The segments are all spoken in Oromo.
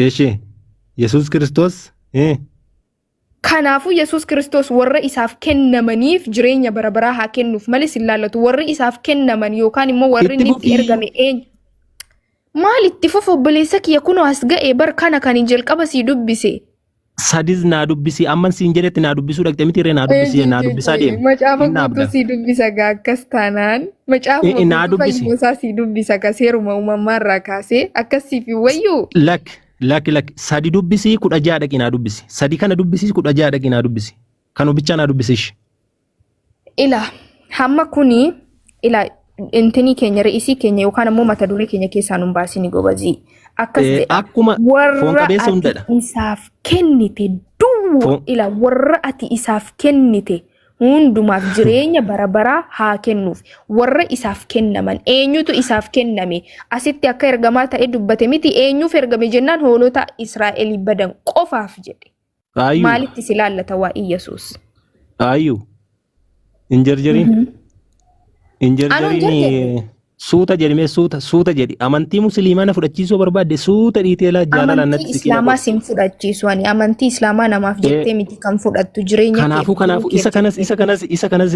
Eeshi Yesuus Kiristoos Kanaafu Yesuus Kiristoos warra isaaf kennamaniif jireenya bara baraa haa kennuuf malee sillaallatu warri isaaf kennaman yookaan immoo warri inni itti ergame eenyu maal itti fufu obboleessa kiyya kunoo as ga'e bar kana kan hin jalqaba sii dubbise sadis naa dubbisi amman siin jedhetti naa dubbisuu dhaqxe miti irree naa dubbisi naa dubbisaa deeme macaafa guutuu sii dubbisa gaakkas taanaan macaafa naa dubbisi fayyisaa sii dubbisa kaseeruma uumammaarraa kaasee akkasiif wayyuu Lak sadi dubbisi kudha jaha dhaqi naa dubbisi sadi kana dubbisi kudha jaha dhaqi naa dubbisi kan bicha naa dubbisish ila hamma kuni ila intini keenya re'isii keenya yookaan ammoo mata duree keenya keessaa nun baasini gobazii akkas akkuma foon qabeessa hundadha isaaf kennite duwwa ila warra ati isaaf kennite hundumaaf jireenya bara baraa haa kennuuf warra isaaf kennaman eenyutu isaaf kenname asitti akka ergamaa ta'e dubbate miti eenyuuf ergame jennaan hoolota Israa'el badan qofaaf jedhe maalitti silaallata waa'ee Yesuus ayyuu injarjariin suuta jedhame suuta jedhi amantii musliimaana fudhachiisuu barbaadde suuta dhiiteelaa jaalalaan natti siqee islaamaa sin fudhachiisu ani amantii islaamaa namaaf jettee miti kan fudhattu jireenya kanaafuu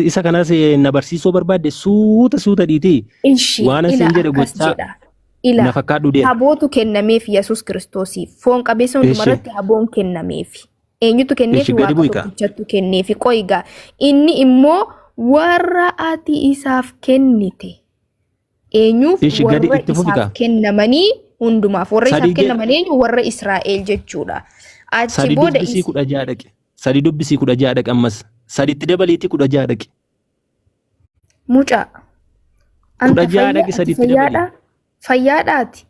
isa kanas na barsiisuu barbaadde suuta dhiitee waan asin jedhe gochaa na fakkaadhu deema habootu kennameef Yesuus Kiristoosiif foon qabeessa hundumarratti haboon kennameef eenyutu kenneef waaqa tokkichatu kenneef qoygaa inni immoo warra ati isaaf kennite eenyuuf warra isaaf kennamanii hundumaaf warra isaaf kennamanii warra Israa'el jechuudha achi booda isii kudha jaha dhaqe sadi dubbisii kudha jaha dhaqe ammas saditti dabaliitii kudha jaha dhaqe mucaa kudha jaha dhaqe saditti dabalii fayyaadhaati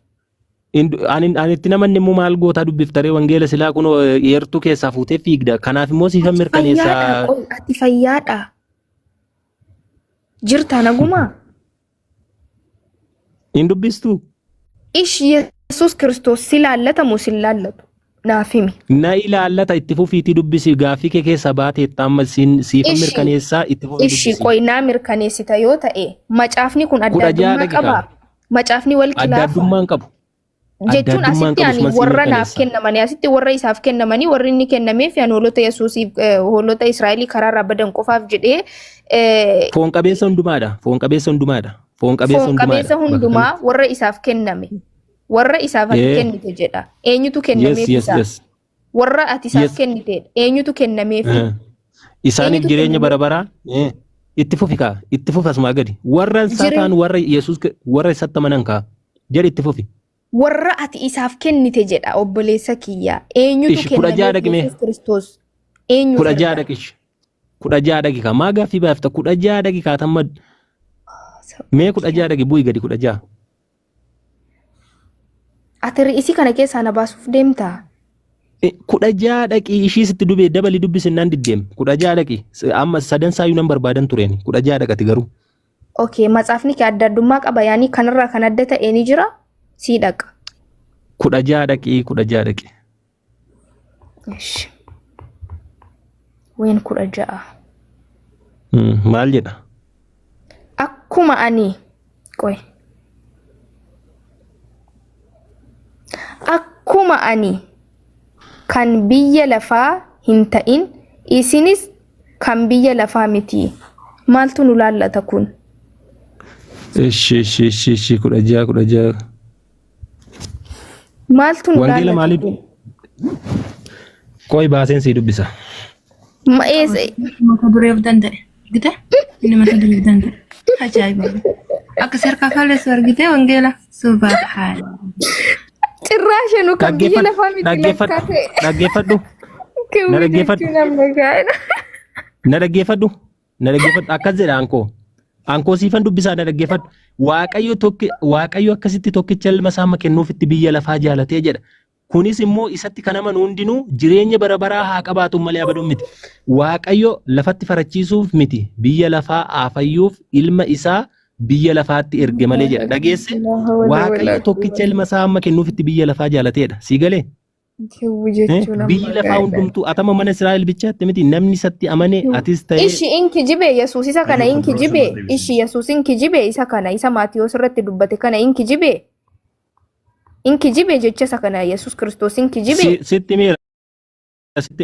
ani itti namanni immoo maal gootaa dubbiftaree wangeela silaa kun eertuu keessaa fuutee fiigda kanaaf immoo siifan mirkaneessaa ati fayyaadha jirta nagumaa in dubbistu ishi Yesuus Kiristoos silaallatamu silaallatu naafimi na ilaallata itti fufiitii dubbisi gaafii kee keessa baatee amma siifan mirkaneessaa itti fufi ishi qoynaa mirkaneessita yoo ta'e macaafni kun addaddummaa qaba macaafni wal kilaafa addaddummaan qabu jechuun asitti ani warra naaf kennamanii asitti warra isaaf kennamanii warri inni kennameef ani hoolota Yesuusiif hoolota Israa'elii karaarraa badan qofaaf jedhee foon qabeessa hundumaadha foon qabeessa hundumaa warra isaaf kenname warra isaaf ati kennite jedha eenyutu kennameef isaa warra ati isaaf kennite eenyutu kennameef isaaniif jireenya bara baraa itti fufi asumaa gadi warra saataan warra Yesuus warra isatti amanan kaa jedhe itti fufi warra ati isaaf kennite jedha obboleessa kiyya eenyutu kennameef Yesuus Kiristoos eenyu kudha jaha dhaqi maa gaaffii baafta kudha jaha dhaqi tamma mee kudha jaha dhaqi bu'ii gadi kudha jaha ati re'isii kana keessaa na baasuuf deemtaa kudha jaha dhaqi ishii sitti dubee dabali dubbisinaan diddeem kudha jaha dhaqi amma sadan saayyuu nan barbaadan tureen kudha jaha dhaqati garuu okay matsaafni kee addaddummaa qaba yaanii kanarraa kan adda ta'ee ni jira sii dhaqa kudha jaha dhaqi ween kudha jaha maal jedha akkuma ani qoy akkuma ani kan biyya lafaa hin ta'in isinis kan biyya lafaa miti maaltu nu laallata kun ishi kudha jaha maaltu nu laallata kun qoy baaseen sii dubbisa mata duree of danda'e gita inni mata duree of danda'e ajaa'iba akka sarkaa kaleessu argite wangeela subhaan cirraasha nu kan biyya lafaa miti dhaggeeffadhu na dhaggeeffadhu akkas jedha ankoo siifan dubbisaa na dhaggeeffadhu waaqayyo akkasitti tokkicha ilma isaa kennuuf itti biyya lafaa jaalatee jedha kunis immoo isatti kan amanu hundinuu jireenya bara baraa haa qabaatu malee abaduun miti waaqayyo lafatti farachiisuuf miti biyya lafaa aafayyuuf ilma isaa biyya lafaatti erge malee jedha dhageesse waaqayyo tokkicha ilma isaa kennuuf itti biyya lafaa jaalateedha sii galee biyyi lafaa hundumtuu atama mana Israa'el bichaatti miti namni isatti amane atis ta'e ishi inki jibe Yesuus isa kana inki jibe ishi Yesuus inki jibe isa kana isa Maatiyos irratti dubbate kana inki jibe Inki jibe jecha sakana Yesus Kristos inki jibe. Sitti meera.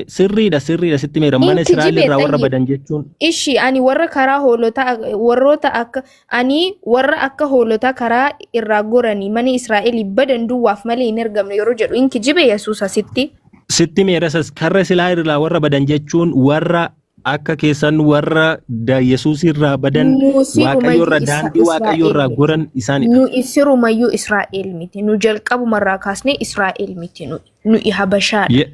Sirriidha sitti meera mana Israa'el irraa warra badan jechuun. Ishi ani warra karaa hoolota warroota akka ani warra akka hoolota karaa irraa goranii mana Israa'el badan duwwaaf malee hin ergamne yeroo jedhu inki jibe Yesus asitti. Sitti meera karra Israa'el irraa warra badan jechuun warra akka keessan warra Yesus irraa badan Waaqayyo irraa daandii Waaqayyo irraa goran isaanidha. Nu isirumayyuu Israa'el miti nu jalqabumarraa kaasnee Israa'el miti nu Habashaadha.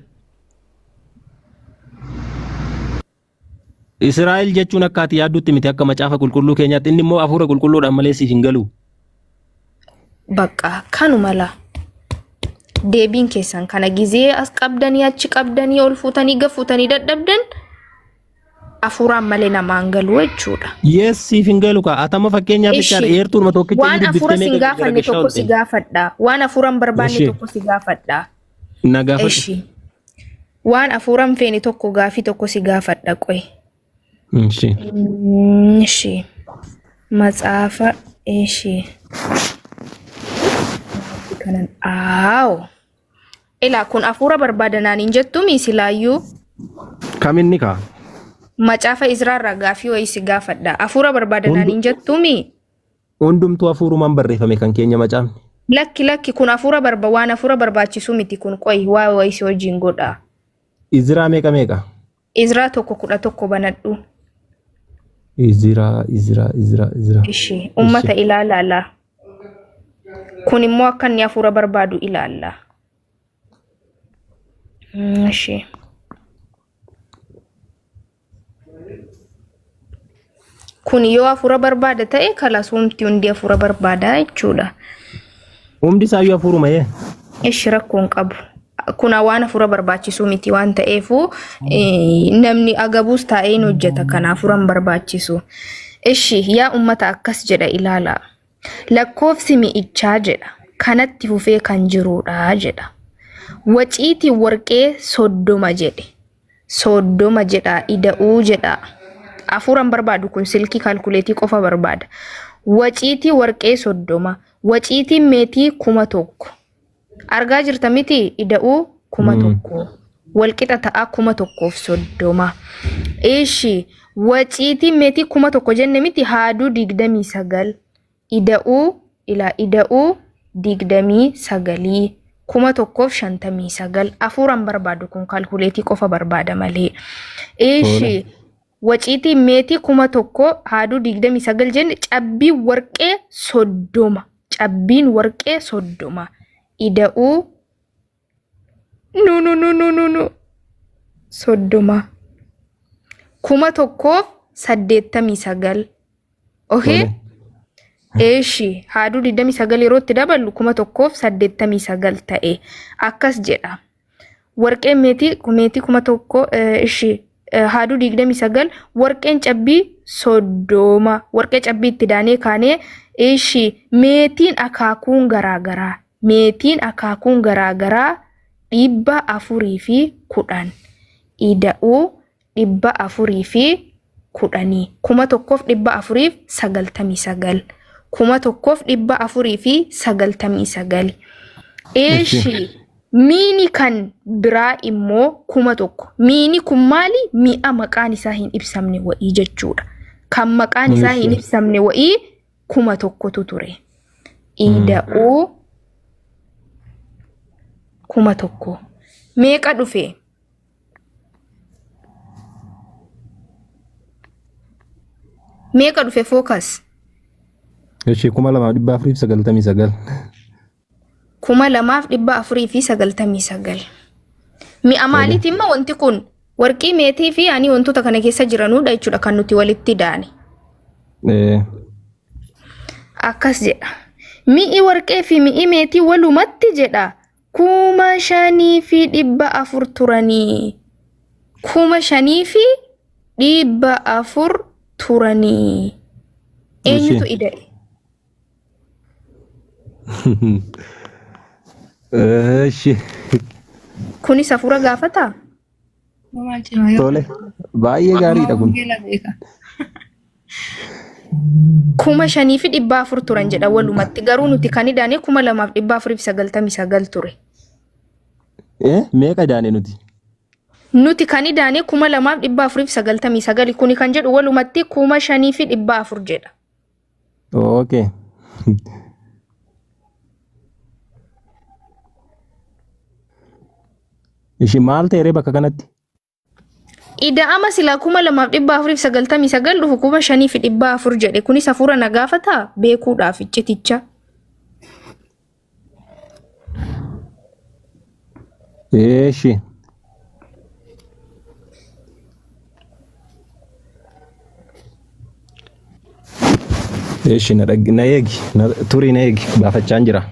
Israa'el jechuun akka ati yaaddutti miti akka macaafa qulqulluu keenyaatti inni immoo hafuura qulqulluudhaan malee siif hin galu. Bakka kanuma la deebiin keessan kana gizee as qabdanii achi qabdanii ol fuutanii gafuutanii dadhabdan hafuuraan malee namaan galu jechuudha. Yes siif hin galu ka atama fakkeenyaaf jechaadha eertuuma tokkicha waan hafuura sin gaafanne tokko si gaafadha waan hafuuraan barbaanne tokko si gaafadha. Na gaafadha. Waan hafuuraan feene tokko gaafii tokko si gaafadha qoy. Ishi Matsaafa ishi kanan ila kun hafuura barbaadanaan hin jettuumi silaayyuu kaminni ka Macaafa Izraarraa gaafii wayii si gaafadha hafuura barbaadanaan hin jettuumi hundumtuu hafuurumaan barreeffame kan keenya macaafni lakki kun hafuura waan hafuura barbaachisu miti kun qoy waa wayii si wajjin godha Izraa meeqa Izraa 11 banadhu Izraa. Ishi ummata ilaalaa. Kun immoo akka inni hafuura barbaadu ilaalla. Ishi. Kun yoo hafuura barbaada ta'e kalas humti hundi hafuura barbaada jechuudha. Humdi isaayyuu hafuuruma yee. Ishi rakkoon qabu. Kun waan hafuura barbaachisu miti waan ta'eefu namni agabuus taa'ee hojjeta kana hafuuraan barbaachisu. Ishi yaa ummata akkas jedha ilaala. Lakkoofsi mi'ichaa jedha. Kanatti fufee kan jirudha jedha. Waciitii warqee 30 jedhe. 30 jedha ida'uu jedha. Hafuuraan barbaadu kun silkii kalkuleetii qofa barbaada. Waciitii warqee 30. Waciitiin meetii 1000. Argaa jirta miti ida'uu 1000. Walqixa ta'a 130. Ishi waciitiin meetii 1000 jenne miti haaduu 29. Ida'uu 29. 159. Hafuuraan barbaadu kun kalkuleetii qofa barbaada malee. Ishi waciitiin meetii 1000 haaduu 29 jenne cabbii warqee 30. Cabbiin warqee 30. Ida'uu no 30. 189. Okay? Eeshi haaduu 29 yeroo itti daballu 189 ta'e akkas jedha. Warqeen meetii 1000 eeshi haaduu 29 warqeen cabbii 30. Warqee cabbii itti daanee kaanee eeshi meetiin akaakuun garaagaraa. Meetiin akaakuun garaagaraa 410. Ida'uu 410. 1499. 1499. Eeshi miini kan biraa immoo 1000. Miini kun maali? Mi'a maqaan isaa hin ibsamne wa'ii jechuudha. Kan maqaan isaa hin ibsamne wa'ii 1000tu ture. Ida'uu 1000. Meeqa dhufe? Meeqa dhufe focus? Eeshi 2499. 2499. Mi'a maaliiti immoo wanti kun warqii meetii fi ani wantoota kana keessa jiranudha jechuudha kan nuti walitti daane. Akkas jedha. Mi'i warqee fi mi'i meetii walumatti jedha 5,400 turanii. 5,400 turanii. Eenyutu ida'e? Kunis hafuura gaafataa? Tole. Baay'ee gaariidha kun. 5,400 turan jedha walumatti garuu nuti kan idaane 2,499 ture. Meeqa idaane nuti? Nuti kan idaane 2,499 kuni kan jedhu walumatti 5,400 jedha. Okay. Ishi maal ta'e bakka kanatti? Ida'ama silaa 2,499 dhufu 5,400 jedhe kunis hafuura na gaafata beekuudhaaf icciticha. Eeshi. Eeshi na eegi turii na eegi baafachaan jira.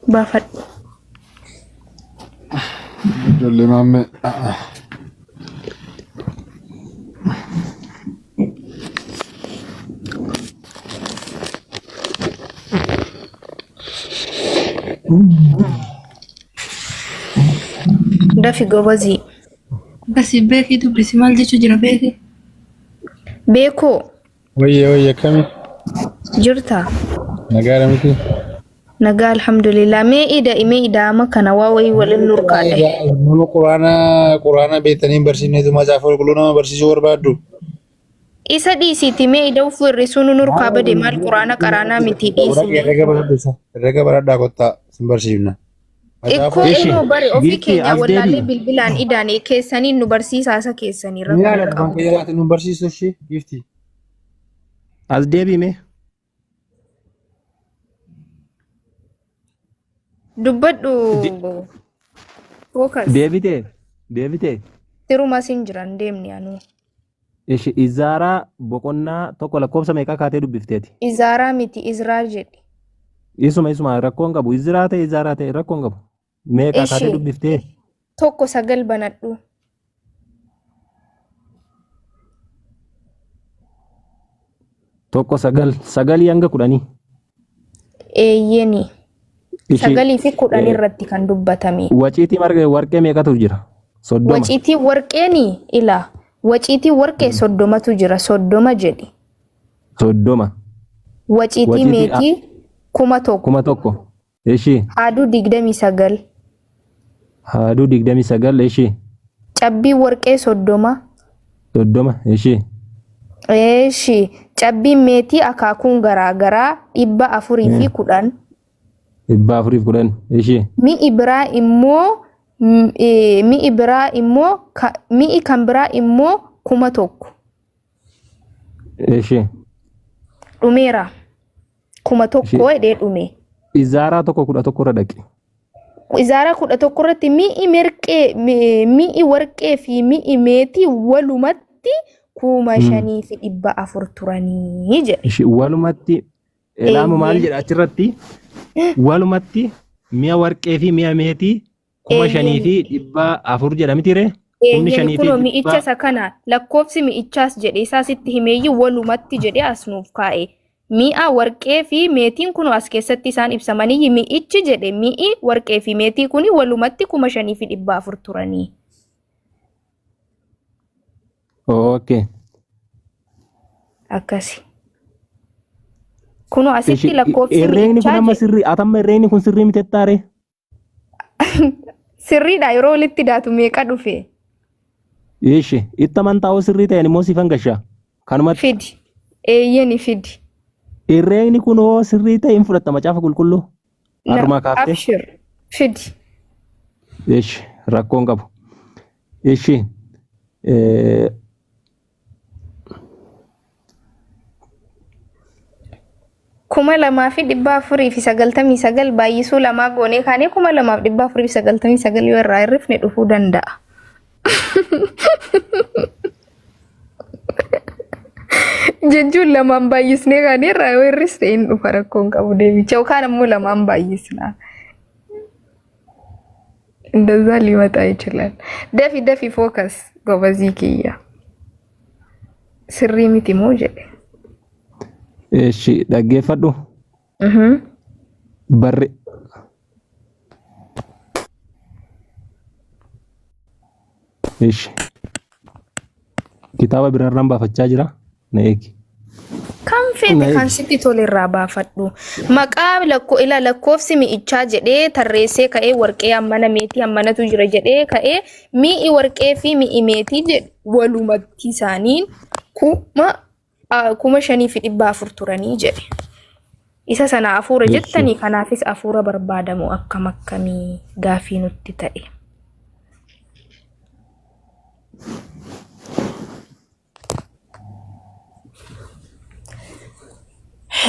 Baafadhu. Ijoollee maammee. Dafi gobazii. Basi beekii dubbisi maal jechuu jira beekii? Beekoo. Wayye kami? Jirta. Nagaadha miti? Nagaa alhamdulillah. Mee ida amma kana waa wayii waliin nurkaadha. Nama quraana beektanii barsiifneetu macaafa qulqulluu nama barsiisuu barbaaddu. Isa dhiisiiti mee ida ufuu hir'isuu nu nurkaa bade maal quraana qaraanaa miti dhiisine. Herrega baradhaa kottaa sin barsiifna. Ikkoo immoo bare ofii keenya wallaalee bilbilaan idaane keessanii nu barsiisaa isa keessanii Ni yaada banka jalaatti nu barsiisu ishee gifti. As deebime. Dubbadhu. Focus. Deebite. Tiruma sin jiran deemni anu. Ishi Izaaraa boqonnaa tokko lakkoofsa meeqa kaatee dubbifteeti? Izaaraa miti Izraa jedhi. Isuma rakkoon qabu. Izraa ta'e Izaaraa ta'e rakkoon qabu. Meeqa kaatee dubbiftee? 1 banadhu. Tokko sagalii hanga 10. Eeyyeni. 9 fi 10 irratti kan dubbatame. Waciitii warqee meeqatu jira? 30. Waciitii warqeeni ila. Waciitii warqee 30tu jira 30 jedhi. 30. Waciitii meetii 1,000. Eshi. Haaduu 29. Haaduu 29 eshi. Cabbii warqee 30. 30 eshi. Eshi. Cabbii meetii akaakuun garaagaraa 410. 410 eshi. Mi'i kan biraa immoo 1,000. Eshi. Dhumeera. 1,000 jedhee dhume. Izaaraa tokko 11 irra dhaqe. Izaaraa 11 irratti mi'i warqee fi mi'i meetii walumatti 5,400 turanii jedhe. Ishi walumatti ilaamu maal jedha achirratti? Walumatti mi'a warqee fi mi'a meetii 5,400 jedha miti ree? Kunoo mi'icha isa kana lakkoofsi mi'ichaas jedhe isaasitti himeeyyi walumatti jedhe as nuuf kaa'e. Mi'a warqee fi meetiin kun as keessatti isaan ibsamanii mi'ichi jedhe mi'i warqee fi meetii kun walumatti 5,400 turanii. Okay. Akkasi. Kunoo asitti lakkoofsi herreegni kun amma sirrii atamma herreegni kun sirrii miti taare. Sirriidha yeroo walitti daatu meeqa dhufe? Eeshi itti amantaa'oo sirrii ta'een immoo siifan gashaa kanumatti. Fidi. Eeyyeni fidi. Herreegni kun hoo sirrii ta'een fudhatta macaafa qulqulluu. Harmaa kaaftee. Abshir. Fidi. Eeshi rakkoon qabu. Eeshi. 2,499 baay'isuu lamaa goonee kaanee 2,499 yoo irraa hirrifne dhufuu danda'a. Jechuun lamaan baay'isnee kaanee irraa yoo hir'iste hin dhufa rakkoon qabu deebicha yookaan ammoo lamaan baay'isna. እንደዛ ሊመጣ ይችላል። ደፊ ፎከስ ጎበዝ ይኪያ ስሪ ሚቲ ሞጀ እሺ ደገፈዱ በር እሺ ኪታባ ቢራራን ባፈቻ ጅራ ነይኪ feete kan sitti tolirraa baafadhu. Maqaa lakkoofsi mi'ichaa jedhee tarreessee ka'ee warqee hammana meetii hammanatu jira jedhee ka'ee mi'i warqee fi mi'i meetii jedhe walumatti isaaniin 5,400 turanii jedhe. Isa sana afuura jettanii kanaafis afuura barbaadamu akkam akkamii gaafii nutti ta'e.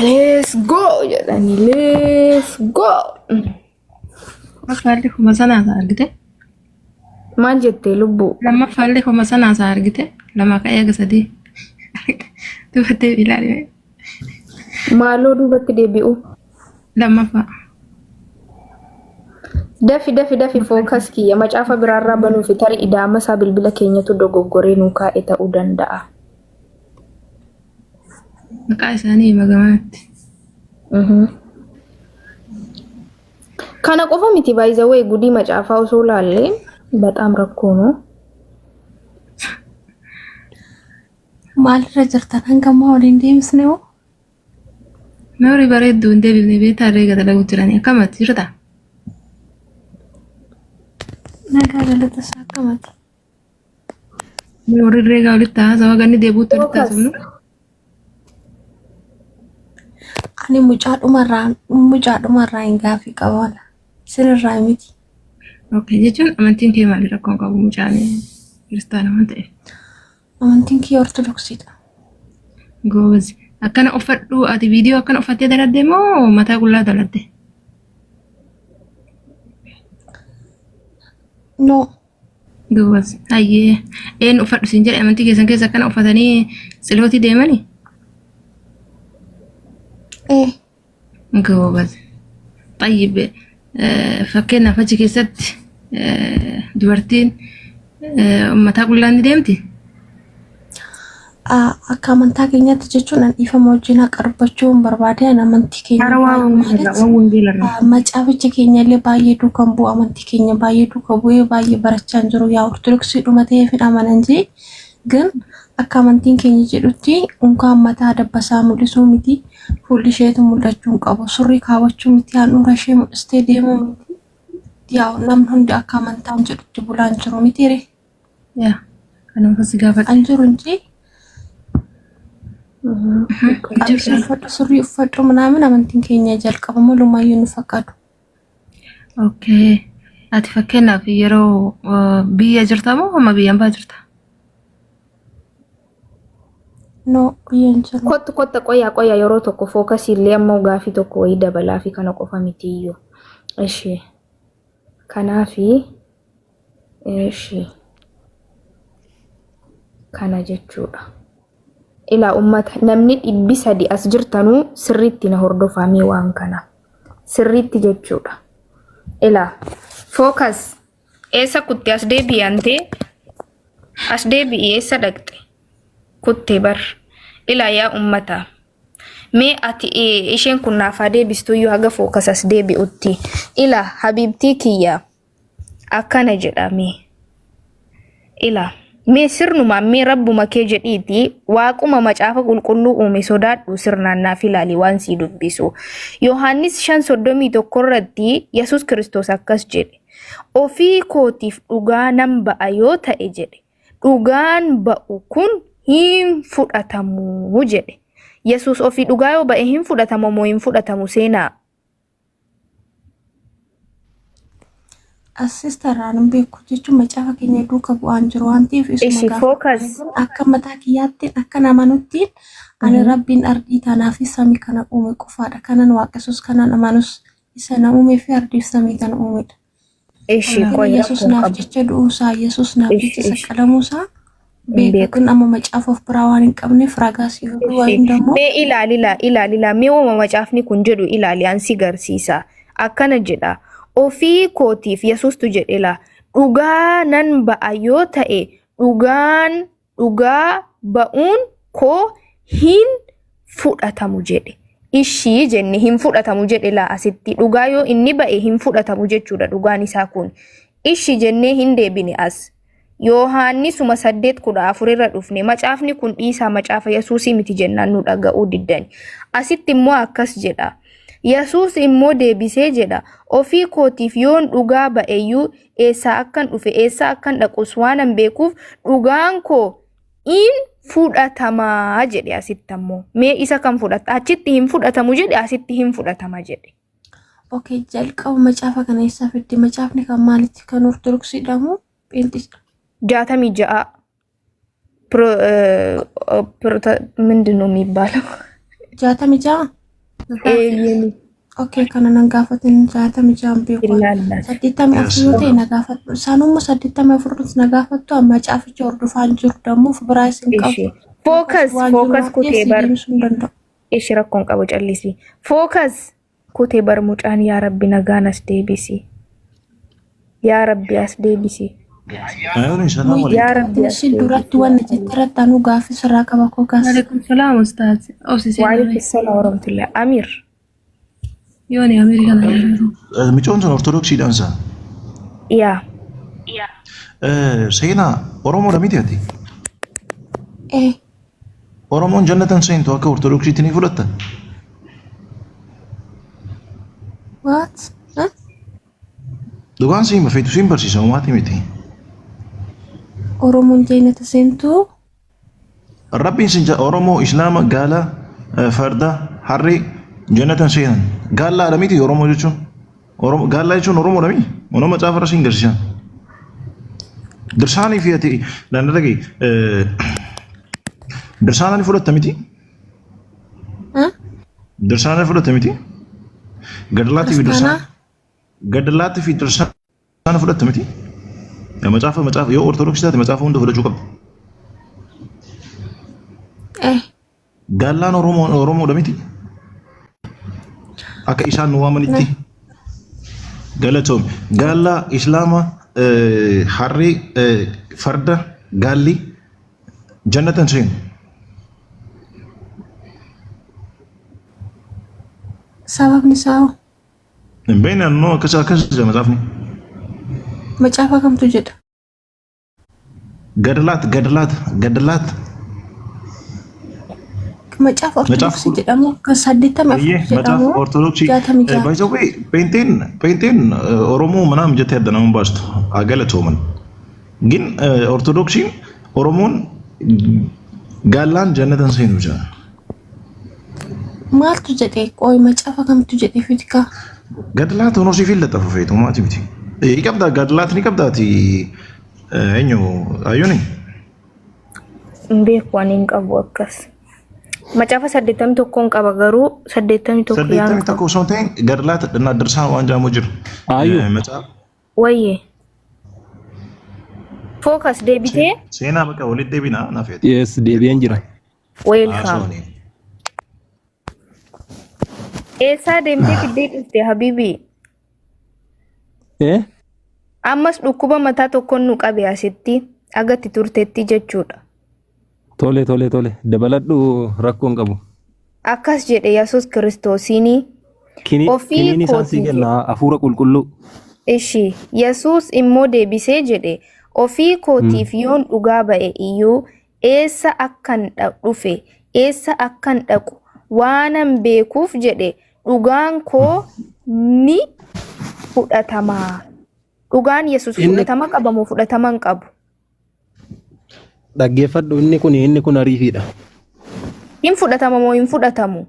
Let's go jedhani let's go. Falli kuma sanaa argite? Maal jettee lubbu? Lama falli kuma sanaa argite? Lama ka'ee gasadii. Dubattee ilaali. Maaloo duubatti deebi'u? Lammaffaa. Dafi fookas kiyya macaafa biraarraa banuufi tarii idaama isaa bilbila keenyatu dogoggoree nuu kaa'e ta'uu danda'a. Maqaa isaanii magamaatti. Kana qofa miti by the way gudii macaafaa osoo laallee bataam rakkoo no. Maalirra jirtan hangammaa waliin deemsine hoo? Namni bareedduu hin deebifne beektaa reega dalagu jiranii akkamatti jirta? Nagaa galata isaa akkamatti? Warri reegaa walitti haasawaa ganni deebuutti walitti haasawnu? Ani mucaadhumarraa hin gaafii qabaala. Sinirraa miti. Okay, jechuun amantiin kee maali rakkoon qabu mucaan kiristaana waan ta'eef? Amantiin kee ortodoksiidha. Goobazi. Akkana uffadhu ati viidiyoo akkana uffattee daladde moo mataa qullaa daladde? No. Goobazi. Hayyee. Een uffadhu siin jedhe amantii keessan keessa akkana uffatanii tsilooti deemanii? Goobazi. Xayyib. Fakkeenyaaf achi keessatti dubartiin mataa qullaan ni deemti? Akka amantaa keenyatti jechuun an dhiifama wajjin qarbachuun barbaade amantii keenya macaaficha keenya illee baay'ee duukan bu'u amantii keenya baay'ee duuka bu'ee baay'ee barachaa jiru yaa ortodoksii dhumatee fi amanan jee ግን akka amantiin keenya jedhutti unkaan mataa dabbasaa mul'isuu miti fuulli isheetu mul'achuu qabu surrii kaawwachuu miti handhuura ishee mul'istee deemuu miti yaa namni hundi akka amantaan jedhutti bulaan jiru miti ree yaa kanuma si gaafadha an jiru inji surrii uffadhu ምናምን amantiin keenya jalqaba malumayyuu nu fakkaatu. Okay. Ati fakkeenyaaf yeroo biyya jirta moo amma biyyaan baa jirta? No, biyyan jiru. Kotta qoya yeroo tokko fookas illee amma gaafii tokko wayii dabalaa fi kana qofa miti iyyuu. Ishi. Kanaafi ishi. Kana jechuudha. Ila ummata namni 300 as jirtanuu sirriitti na hordofamee waan kana. Sirriitti jechuudha. Ila fookas eessa kutte as deebi'ante as deebi'ee eessa dhaqxe kutte bar ila yaa ummata mee ati isheen kun naafaa deebistuu yoo haga fookas as deebi'utti ila habibtii kiyya akkana jedhame ila mee sirnuma mee rabbuma kee jedhiiti waaquma macaafa qulqulluu uume sodaadhu sirnaan naaf ilaali waan sii dubbisu Yohaannis 5:31 irratti Yesuus Kiristoos akkas jedhe ofii kootiif dhugaa nan ba'a yoo ta'e jedhe dhugaan ba'u kun hin fudhatamu jedhe Yesuus ofii dhugaa yoo ba'e hin fudhatamu moo hin fudhatamu seenaa Assistaraan beeku jechuun macaafa keenya duuka bu'aan jiru waan ta'eef isuma focus akka mataa kiyyaatti akka nama nutti ani rabbiin ardii tanaaf samii kana uume qofaadha kanan waaqessus kanan amanus isa na uume fi ardiif samii kana uumedha. Yesuus naaf jecha du'uusaa Yesuus naaf jecha saqqalamuusaa beekuun amma macaafa of biraa waan hin qabneef ragaasii hubuu waan danda'u. Mee ilaali mee uuma macaafni kun jedhu ilaali ansi garsiisa akkana jedha. Ofii kootiif Yesuustu jedhela dhugaa nan ba'a yoo ta'e dhugaa ba'uun koo hin fudhatamu jedhe ishii jenne hin fudhatamu jedhela asitti dhugaa yoo inni ba'e hin fudhatamu jechuudha dhugaan isaa kun ishii jennee hin deebine as Yohaannisuma 8:14 irra dhufne macaafni kun dhiisaa macaafa Yesuusii miti jennaan nu dhaga'uu diddani. Asitti immoo akkas jedha. Yesuus immoo deebisee jedha ofii kootiif yoon dhugaa ba'eyyuu eessaa akkan dhufe eessaa akkan dhaqus waanan beekuuf dhugaan koo in fudhatamaa jedhe asitti ammoo. Mee isa kan fudhata achitti hin fudhatamu jedhe asitti hin fudhatama jedhe. Okay, jalqaba macaafa kana eessaa fidde? Macaafni kan maalitti kan ortodoksiidha moo pheenxeedha? 66 ምንድን ነው የሚባለው? 66 Okay, kana nagaafatan 66 beeku. 84 nagaafatu. Saanuma 84 nagaafattu amma caaficha hordofaan jiru dammoo Firaasin qabu. Focus kutee bar. Ishi rakkoon qabu callisi. Focus kutee bar mucaan yaa Rabbi nagaan as deebisi. Yaa Rabbi as deebisi. Yaa Rabbi as deebisi. Duratti waan jettirratti anu gaafi sirraa qaba Focus. Waalaikum salaam ustaaz. Waalaikum salaam wa rahmatullah. Amir. Yooni Ameerikaan jiru. Micoon sun ortodoksiidhaan isaa? Yaa. Seenaa Oromoodha miti ati? Oromoon jannatan seentu akka ortodoksiitti ni fudhatta? What? Dhugaan siin feetu siin barsiisa uumaati miti. Oromoon jannata seentu? Rabbiin siin Oromoo, Islaama, Gaala, Farda, Harree jannatan seenan. Gaalaadha miti Oromoo jechuun. Gaalaa jechuun Oromoodha miti. Mana macaafa irra siin garsiisan. Dirsaanii fi ati naannoo dhagee dirsaana ni fudhatta miti? Dirsaana ni fudhatta miti? Gadalaatii fi dirsaana fudhatta miti? Macaafa yoo ortodoksii taate macaafa hunda fudhachuu qabdi. Gaalaan Oromoodha miti? Akka isaan nu waamanitti galatoom Gaala, Islaama, Harree, Farda, Gaalli jannatan seenu. Sababni isaa Beena noo akkas jedha macaafni. Macaafa kamtu jedha? Gadalaat. Macaafa ortodoksii jedhamu kan 84 jedhamu. Macaafa ortodoksii. By the way, peenteen Oromoo manaam jettee adda nama baastu haa galatooman. Gin ortodoksiin Oromoon Gaalaan jannatan seenu jira. Maaltu jedhee qoy macaafa kamtu jedhee fitika? Gadalaat hono si filla tafu feetu maati miti. Iqabda gadalaat ni qabdaati eenyu ayyuni. Beeku waan hin qabu akkas. Macaafa 81 qaba garuu 81 yaan. 81 osoo ta'in gadalaat dhannaa dirsaa waan jaamu jiru. Macaafa. Wayye. Focus deebitee? Seenaa bakka walitti deebinaa na feetu. Yes, deebi'een jira. Welcome. Eessaa deemtee fiddee dhufte Habibi? Ammas dhukkuba mataa tokkoon nu qabe asitti agatti turteetti jechuudha. Tole. Dabaladhu rakkoon qabu. Akkas jedhe Yesuus Kiristoosiini. Kiniin isaan sii kenna hafuura qulqulluu. Ishi Yesuus immoo deebisee jedhe ofii kootiif yoon dhugaa ba'e iyyuu eessa akkan dhufe eessa akkan dhaqu waanan beekuuf jedhe dhugaan koo ni fudhatamaa. Dhugaan Yesuus fudhatama qabamu fudhataman qabu. Dhaggeeffadhu inni kun ariifiidha. Hin fudhatama moo hin fudhatamu?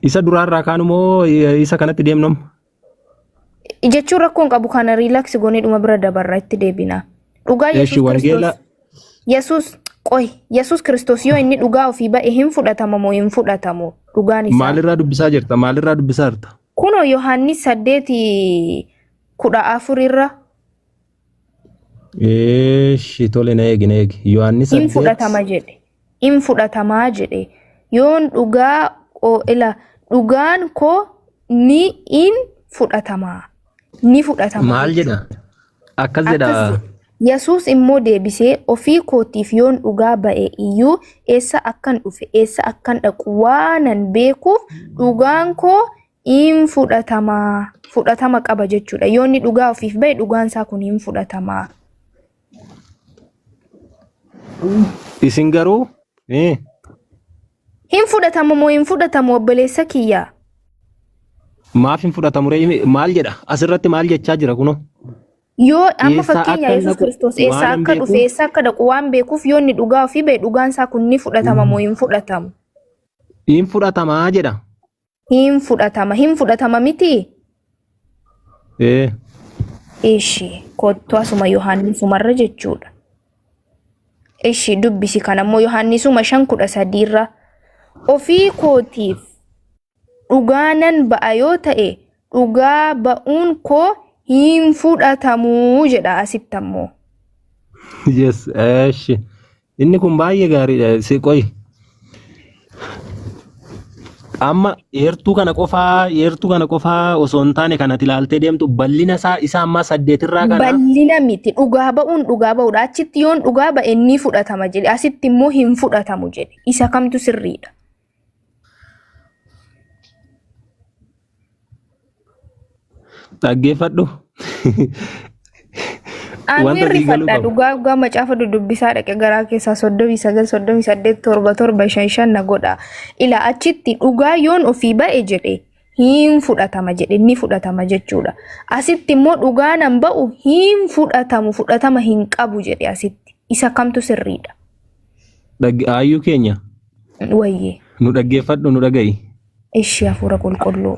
Isa duraarraa kaanu moo isa kanatti deemnam? Jechuun rakkoon qabu kana relax goonee dhuma bira dabarra itti deebina. Dhugaa Yesuus Kiristoos yoo inni dhugaa ofii ba'e hin fudhatama moo hin fudhatamu? Dhugaan isaa. Maalirraa dubbisaa jirta? Kunoo Yohaannis 8:14 irra. Tole na eegi. Yohaannis 8. In fudhatamaa jedhe. Yoon dhugaa dhugaan koo ni in fudhatamaa. Ni fudhatamaa. Maal jedha? Akkas jedha. Yesuus immoo deebisee ofii kootiif yoon dhugaa ba'e iyyuu eessa akkan dhufe eessa akkan dhaqu waanan beekuuf dhugaan koo hin fudhatama qaba jechuudha. Yoo inni dhugaa ofiif bahe dhugaan isaa kun hin fudhatama. Isin garuu Hin fudhatamu moo hin fudhatamu obboleessa kiyya? maaf hin fudhatamu ree? Maal jedha? Asirratti maal jechaa jira kuno? Yoo amma Eessaa fakkeenya akka Yesuus dhaqu Kiristoos waan eessaa hin akka dhufe beekuuf eessaa akka dhaqu waan beekuuf yoo inni dhugaa ofii bahe dhugaan isaa kun ni fudhatama moo hin fudhatamu? hin fudhatamaa jedha. Hin fudhatama miti? Eh, Ishi kottu asuma Yohaannisumarra jechuudha. Ishi dubbisi kanammoo Yohaannisuma 5:13 irra ofii kootiif dhugaanan ba'a yoo ta'e dhugaa ba'uun koo hin fudhatamuu jedha asitti ammoo. yes, eesh. Inni kun baay'ee gaariidha. Si qoy. Amma eertuu kana qofaa osoo hin taane kanatti ilaaltee deemtu bal'ina isaa ammaa 8 irraa kana. Bal'ina miti dhugaa ba'uun dhugaa ba'uudha. Achitti yoon dhugaa ba'e ni fudhatama jedhe asitti immoo hin fudhatamu jedhe. Isa kamtu sirriidha? Dhaggeeffadhu. Ani rifadha dhugaa macaafa dudubbisaa dhaqe garaa keessaa 39 38 7 5 na godha. Ila achitti dhugaa yoon ofii ba'e jedhe hin fudhatama jedhe ni fudhatama jechuudha. Asitti immoo dhugaa nan ba'u hin fudhatama hin qabu jedhe asitti. Isa kamtu sirriidha? Ayyuu keenya. Wayyee. Nu dhaggeeffadhu nu dhaga'i. Ishii hafuura qulqulluu.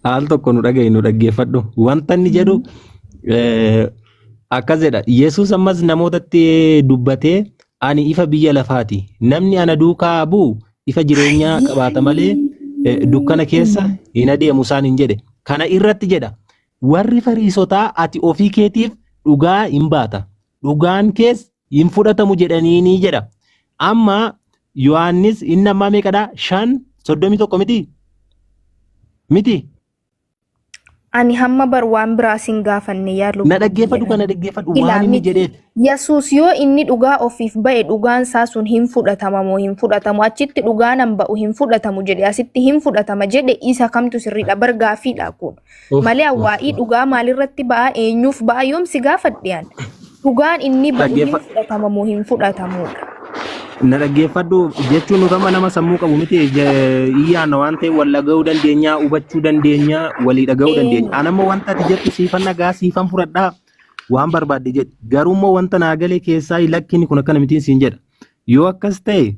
Haal tokko nu dhaga'i nu dhaggeeffadhu. Wanta inni jedhu akkas jedha. Yesuus ammas namootatti dubbatee ani ifa biyya lafaati. Namni ana duukaa bu'u ifa jireenyaa qabaata malee dukkana keessa hin adeemu isaan hin jedhe. Kana irratti jedha. Warri Fariisotaa ati ofii keetiif dhugaa hin baata. Dhugaan kees hin fudhatamu jedhanii ni jedha. Amma Yohaannis inni ammaa meeqadha? 5:31 miti? Miti? Ani hamma bar waan biraa sin gaafanne yaalu. Na dhaggeeffadhu kana dhaggeeffadhu waan inni jedheef. Yesuus yoo inni dhugaa ofiif ba'e dhugaan isaa sun hin fudhatama moo hin fudhatamu? Achitti dhugaa nan ba'u hin fudhatamu jedhe asitti hin fudhatama jedhe isa kamtu sirriidha? Bar gaaffiidha kun. Malee waa'ii dhugaa maalirratti ba'a eenyuuf ba'a yoomsi gaafadhiyaan? Dhugaan inni ba'u hin fudhatama moo hin fudhatamudha? Na dhaggeeffadhu jechuun utama nama sammuu qabu miti iyyaana waan ta'e wal dhaga'uu dandeenya hubachuu dandeenya walii dhaga'uu dandeenya. Anammoo wanta ati jettu siifan nagaa siifan fudhadhaa waan barbaadde jedhe garuummoo wanta naa galee keessaa lakkini kun akkana mitiin siin jedha. Yoo akkas ta'e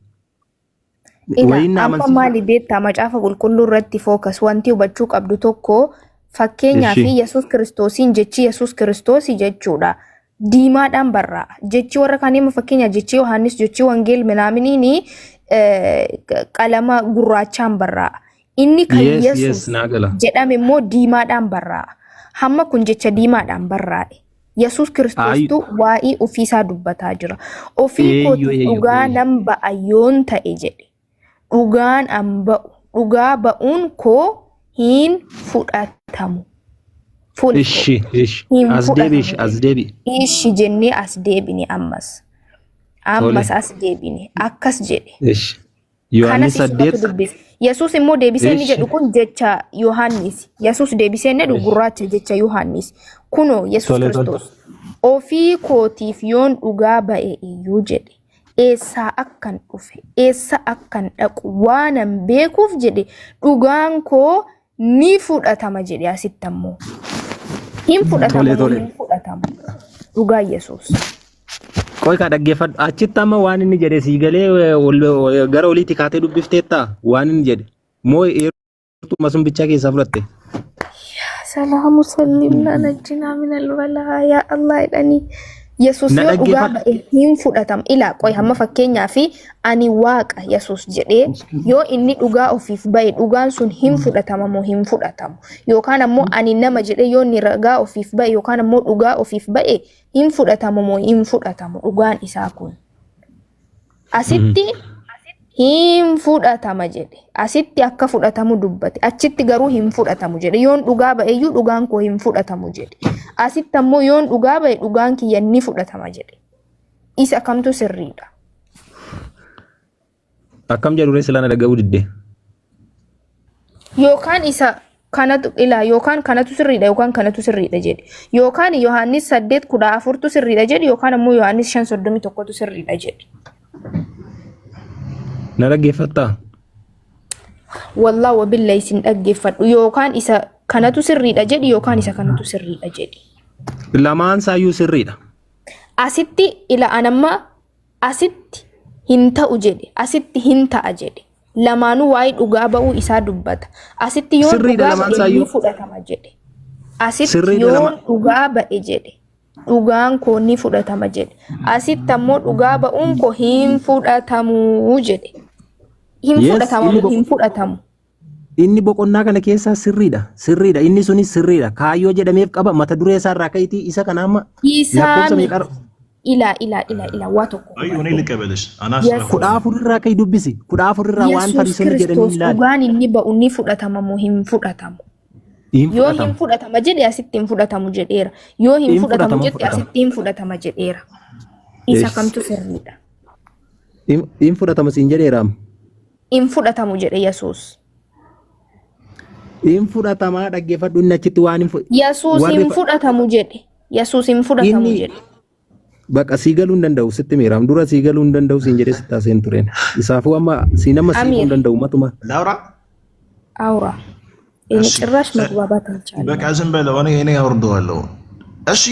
amma maali beektaa macaafa qulqulluu irratti fookas wanti hubachuu qabdu tokko fakkeenyaa fi Yesuus Kiristoosiin jechi Yesuus Kiristoosii jechuudha. Diimaadhaan barraa'a. Jechi warra kaanii fakkeenya jechi Yohaannis jechi Wangeel Minaaminiin qalama gurraachaan barraa'a. Inni kan Yesuus jedhame immoo diimaadhaan barraa'a. Hamma kun jecha diimaadhaan barraa'e. Yesuus Kiristoostuu waa'ee ofiisaa dubbataa jira. Ofii kootii dhugaa nan ba'a yoon ta'e jedhe. Dhugaan an ba'u. Dhugaa ba'uun koo hin fudhatamu. Ishi as deebi. Ishi jennee as deebine ammas as deebine akkas jedhe. Yohaannis 8. Yesuus immoo deebisee inni jedhu kun jecha Yohaannis. Yesuus deebisee inni jedhu gurraacha jecha Yohaannis. Kunoo Yesuus Kiristoos ofii kootiif yoon dhugaa ba'e iyyuu jedhe. Eessaa akkan dhufe eessa akkan dhaqu waanan beekuuf jedhe dhugaan koo ni fudhatama jedhe asitti ammoo. Hin fudhatamu dhugaa Yesuus. Qoy ka dhaggeeffadhu achitti amma waan inni jedhe sii galee gara oliitti kaatee dubbifteetta waan inni jedhe moo eertuu sun bichaa keessaa fudhatte? Salaamu sallimna najjinaa minal balaa yaa Allah jedhanii Yesuus yoo dhugaa ba'e hin fudhatamu. Ilaa qoy hamma fakkeenyaa fi ani waaqa Yesuus jedhee yoo inni dhugaa ofiif ba'e dhugaan sun hin fudhatama moo hin fudhatamu? Yookaan ammoo ani nama jedhee yoo inni ragaa ofiif ba'e yookaan ammoo dhugaa ofiif ba'e hin fudhatamu moo hin fudhatamu dhugaan isaa kun? Asitti hin fudhatama jedhe. Asitti akka fudhatamu dubbate. Achitti garuu hin fudhatamu jedhe. Yoon dhugaa ba'e iyyuu dhugaan koo hin fudhatamu jedhe. Asitti ammoo yoon dhugaa ba'e dhugaan kiyya ni fudhatama jedhe. Isa kamtu sirriidha? Akkam jedhu reessa lana dhaga'uu didde. yookaan isa kanatu ila yookaan kanatu sirriidha yookaan kanatu sirriidha jedhe yookaan Yohaannis 8:14tu sirriidha jedhe yookaan ammoo Yohaannis 5:31tu sirriidha jedhe. Na dhaggeeffattaa? Wallahi wabillahi sin dhaggeeffadhu yookaan isa kanatu sirriidha jedhe yookaan isa kanatu sirriidha jedhe. Lamaan saayyuu sirriidha. Asitti ila anamma asitti hin ta'u jedhe asitti hin ta'a jedhe. Lamaanuu waa'ee dhugaa ba'uu isaa dubbata. Asitti yoo dhugaa ba'e ni fudhatama jedhe. Asitti yoo dhugaa ba'e jedhe. Dhugaan koo ni fudhatama jedhe. Asitti ammoo dhugaa ba'uun koo hin fudhatamu jedhe. Hin fudhatamu. Inni boqonnaa kana keessaa sirriidha. Sirriidha. Inni sunis sirriidha. Kaayyoo jedhameef qaba. Mata duree isaa irraa ka'itii isa kana amma lakkoofsa meeqa? Ila waa tokko. Ayyuu ni liqabeles. Kudha afur irraa kai dubbisi. Kudha afur irraa waan fariisonni jedhanii ilaali. Dhugaan inni ba'u ni fudhatamamu hin fudhatamu. Yoo hin fudhatama jedhe asitti hin fudhatamu jedheera. Yoo hin fudhatamu jedhe asitti hin fudhatama jedheera. Isa kamtu sirriidha. Hin fudhatama siin jedheera. Hin fudhatamu jedhe Yesuus. Hin fudhatamaa dhaggeeffadhu inni achitti waan hin Yesuus hin fudhatamu jedhe. Yesuus hin fudhatamu jedhe. Baqa sii galuu hin danda'u sitti miiraam dura sii galuu hin danda'u siin jedhee sitti haaseen tureen. Isaafuu amma siin amma sii galuu hin danda'u matuma. Laura. Aura. Inni cirrash magbabat alchaala. Baqa ዝም በለው እኔ አወርደዋለሁ። እሺ